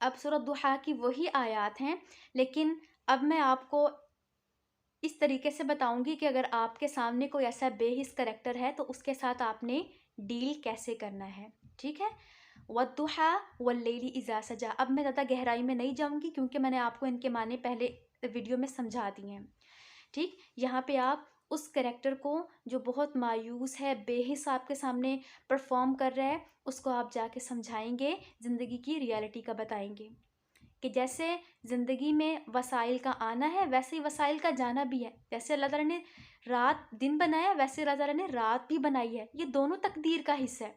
اب سورۃ ضحیٰ کی وہی آیات ہیں، لیکن اب میں آپ کو اس طریقے سے بتاؤں گی کہ اگر آپ کے سامنے کوئی ایسا بے حس کریکٹر ہے تو اس کے ساتھ آپ نے ڈیل کیسے کرنا ہے، ٹھیک ہے؟ وَالضُّحَىٰ وَاللَّيْلِ إِذَا سَجَىٰ۔ اب میں زیادہ گہرائی میں نہیں جاؤں گی کیونکہ میں نے آپ کو ان کے معنی پہلے ویڈیو میں سمجھا دیے ہیں، ٹھیک؟ یہاں پہ آپ اس کریکٹر کو جو بہت مایوس ہے، بے حس آپ کے سامنے پرفارم کر رہا ہے، اس کو آپ جا کے سمجھائیں گے، زندگی کی ریالٹی کا بتائیں گے کہ جیسے زندگی میں وسائل کا آنا ہے ویسے ہی وسائل کا جانا بھی ہے، جیسے اللہ تعالیٰ نے رات دن بنایا ویسے اللہ تعالیٰ نے رات بھی بنائی ہے، یہ دونوں تقدیر کا حصہ ہے۔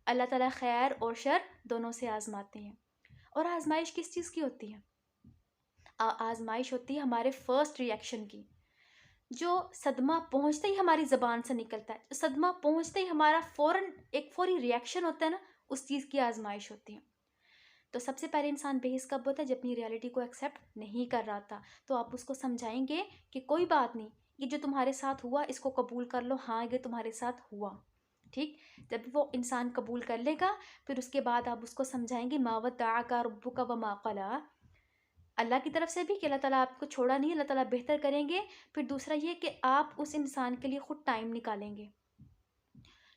اللہ تعالیٰ خیر اور شر دونوں سے آزماتے ہیں۔ اور آزمائش کس چیز کی ہوتی ہے؟ آزمائش ہوتی ہے ہمارے فرسٹ ریئیکشن کی، جو صدمہ پہنچتے ہی ہماری زبان سے نکلتا ہے، صدمہ پہنچتے ہی ہمارا ایک فوری ریئیکشن ہوتا ہے نا، اس چیز کی آزمائش ہوتی ہے۔ تو سب سے پہلے انسان بے حس کب ہوتا ہے؟ جب اپنی ریالٹی کو ایکسیپٹ نہیں کر رہا تھا۔ تو آپ اس کو سمجھائیں گے کہ کوئی بات نہیں، یہ جو تمہارے ساتھ ہوا اس کو قبول کر لو، ہاں یہ تمہارے ساتھ ہوا، ٹھیک؟ جب وہ انسان قبول کر لے گا پھر اس کے بعد آپ اس کو سمجھائیں گے ما ودعک ربک وما قلی، اللہ کی طرف سے بھی کہ اللہ تعالیٰ آپ کو چھوڑا نہیں، اللہ تعالیٰ بہتر کریں گے۔ پھر دوسرا یہ کہ آپ اس انسان کے لیے خود ٹائم نکالیں گے،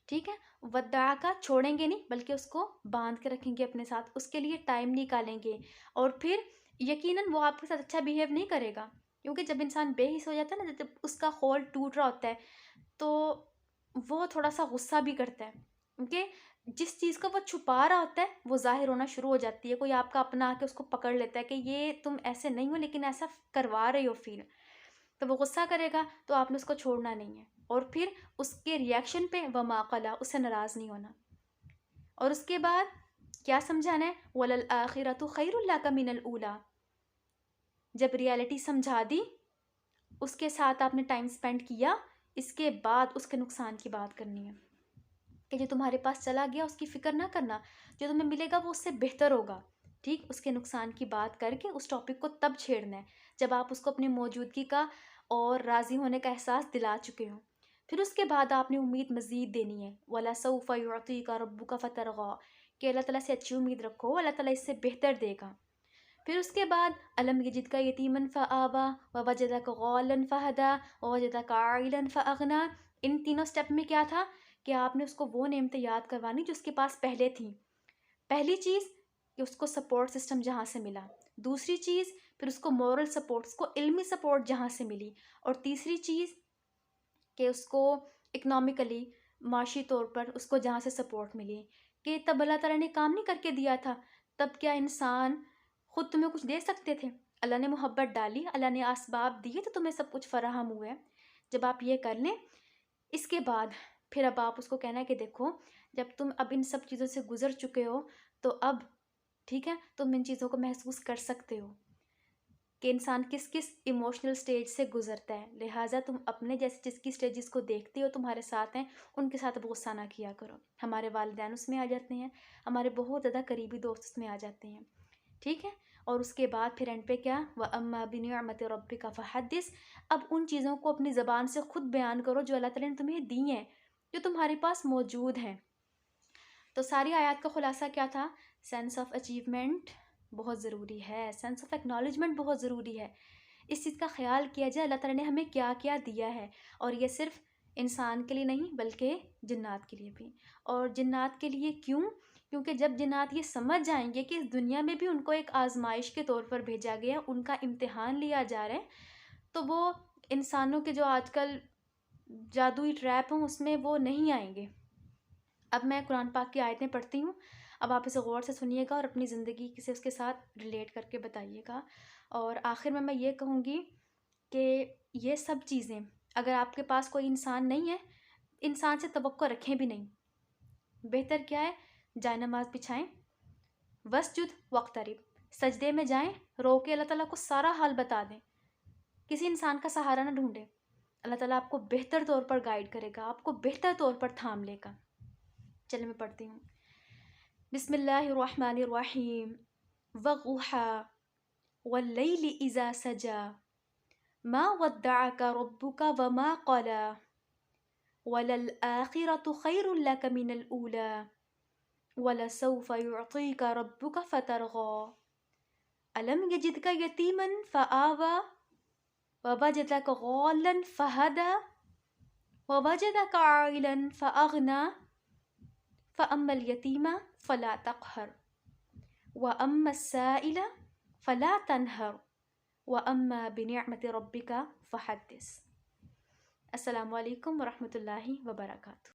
ٹھیک ہے؟ ودعا کا چھوڑیں گے نہیں بلکہ اس کو باندھ کے رکھیں گے اپنے ساتھ، اس کے لیے ٹائم نکالیں گے، اور پھر یقیناً وہ آپ کے ساتھ اچھا بیہیو نہیں کرے گا، کیونکہ جب انسان بے حس ہو جاتا ہے نا، جب اس کا خول ٹوٹ رہا ہوتا ہے تو وہ تھوڑا سا غصہ بھی کرتا ہے، کیونکہ جس چیز کو وہ چھپا رہا ہوتا ہے وہ ظاہر ہونا شروع ہو جاتی ہے۔ کوئی آپ کا اپنا آ کے اس کو پکڑ لیتا ہے کہ یہ تم ایسے نہیں ہو لیکن ایسا کروا رہے ہو فیل، تو وہ غصہ کرے گا، تو آپ نے اس کو چھوڑنا نہیں ہے، اور پھر اس کے ریئیکشن پہ وما قلی، اس سے ناراض نہیں ہونا، اور اس کے بعد کیا سمجھانا ہے؟ وَلَلْآخِرَةُ خَيْرٌ لَكَ مِنَ الْأُولَىٰ۔ جب ریالٹی سمجھا دی، اس کے ساتھ آپ نے ٹائم سپینڈ کیا، اس کے بعد اس کے نقصان کی بات کرنی ہے کہ جو تمہارے پاس چلا گیا اس کی فکر نہ کرنا، جو تمہیں ملے گا وہ اس سے بہتر ہوگا، ٹھیک؟ اس کے نقصان کی بات کر کے اس ٹاپک کو تب چھیڑنا ہے جب آپ اس کو اپنی موجودگی کا اور راضی ہونے کا احساس دلا چکے ہوں۔ پھر اس کے بعد آپ نے امید مزید دینی ہے، وَلَسَوْفَ يُعْطِيكَ رَبُّكَ فَتَرْضَىٰ، کہ اللہ تعالیٰ سے اچھی امید رکھو، اللہ تعالیٰ اس سے بہتر دے گا۔ پھر اس کے بعد الم یجدک یتیما فآویٰ ووجدک ضالا فہدیٰ ووجدک عائلا فأغنیٰ۔ ان تینوں سٹیپ میں کیا تھا کہ آپ نے اس کو وہ نعمتیں یاد کروانی جو اس کے پاس پہلے تھیں۔ پہلی چیز کہ اس کو سپورٹ سسٹم جہاں سے ملا، دوسری چیز پھر اس کو مورل سپورٹ، اس کو علمی سپورٹ جہاں سے ملی، اور تیسری چیز کہ اس کو اکنامکلی معاشی طور پر اس کو جہاں سے سپورٹ ملی، کہ تب اللہ تعالیٰ نے کام نہیں کر کے دیا تھا، تب کیا انسان خود تمہیں کچھ دے سکتے تھے؟ اللہ نے محبت ڈالی، اللہ نے اسباب دیے تو تمہیں سب کچھ فراہم ہوئے۔ جب آپ یہ کر لیں، اس کے بعد پھر اب آپ اس کو کہنا ہے کہ دیکھو جب تم اب ان سب چیزوں سے گزر چکے ہو تو اب ٹھیک ہے تم ان چیزوں کو محسوس کر سکتے ہو کہ انسان کس کس ایموشنل سٹیج سے گزرتا ہے، لہٰذا تم اپنے جیسے جس کی سٹیجز کو دیکھتے ہو تمہارے ساتھ ہیں ان کے ساتھ اب غصہ نہ کیا کرو۔ ہمارے والدین اس میں آ جاتے ہیں، ہمارے بہت زیادہ قریبی دوست اس میں آ جاتے ہیں، ٹھیک ہے؟ اور اس کے بعد پھر اینڈ پہ کیا؟ وَأَمَّا بِنِعْمَةِ رَبِّكَ فَحَدِّثْ۔ اب ان چیزوں کو اپنی زبان سے خود بیان کرو جو اللہ تعالیٰ نے تمہیں دی ہیں، جو تمہارے پاس موجود ہیں۔ تو ساری آیات کا خلاصہ کیا تھا؟ سینس آف اچیومنٹ بہت ضروری ہے، سینس آف ایکنالجمنٹ بہت ضروری ہے، اس چیز کا خیال کیا جائے اللہ تعالیٰ نے ہمیں کیا کیا دیا ہے، اور یہ صرف انسان کے لیے نہیں بلکہ جنات کے لیے بھی۔ اور جنات کے لیے کیوں؟ کیونکہ جب جنات یہ سمجھ جائیں گے کہ اس دنیا میں بھی ان کو ایک آزمائش کے طور پر بھیجا گیا، ان کا امتحان لیا جا رہا ہے، تو وہ انسانوں کے جو آج کل جادوئی ٹریپ ہوں اس میں وہ نہیں آئیں گے۔ اب میں قرآن پاک کی آیتیں پڑھتی ہوں، اب آپ اسے غور سے سنیے گا اور اپنی زندگی سے اس کے ساتھ ریلیٹ کر کے بتائیے گا۔ اور آخر میں یہ کہوں گی کہ یہ سب چیزیں اگر آپ کے پاس کوئی انسان نہیں ہے، انسان سے توقع رکھیں بھی نہیں، بہتر کیا ہے؟ جائے نماز بچھائیں، وسجد واقترب، سجدے میں جائیں، رو کے اللہ تعالیٰ کو سارا حال بتا دیں، کسی انسان کا سہارا نہ ڈھونڈیں، اللہ تعالیٰ آپ کو بہتر طور پر گائیڈ کرے گا، آپ کو بہتر طور پر تھام لے گا۔ چلیں میں پڑھتی ہوں۔ بسم اللہ الرحمن الرحیم۔ والضحیٰ واللیل اذا سجا ما ودعک ربک وما قلی وللآخرۃ خیر لک من الأولی ولسوف یعطیک ربک فترضی۔ ألم يجدك يتيما فآوى ووجدك ضالا فهدى ووجدك عائلا فأغنى فأما اليتيم فلا تقهر وأما السائل فلا تنهر وأما بنعمة ربك فحدث. السلام علیکم ورحمۃ اللہ وبرکاتہ.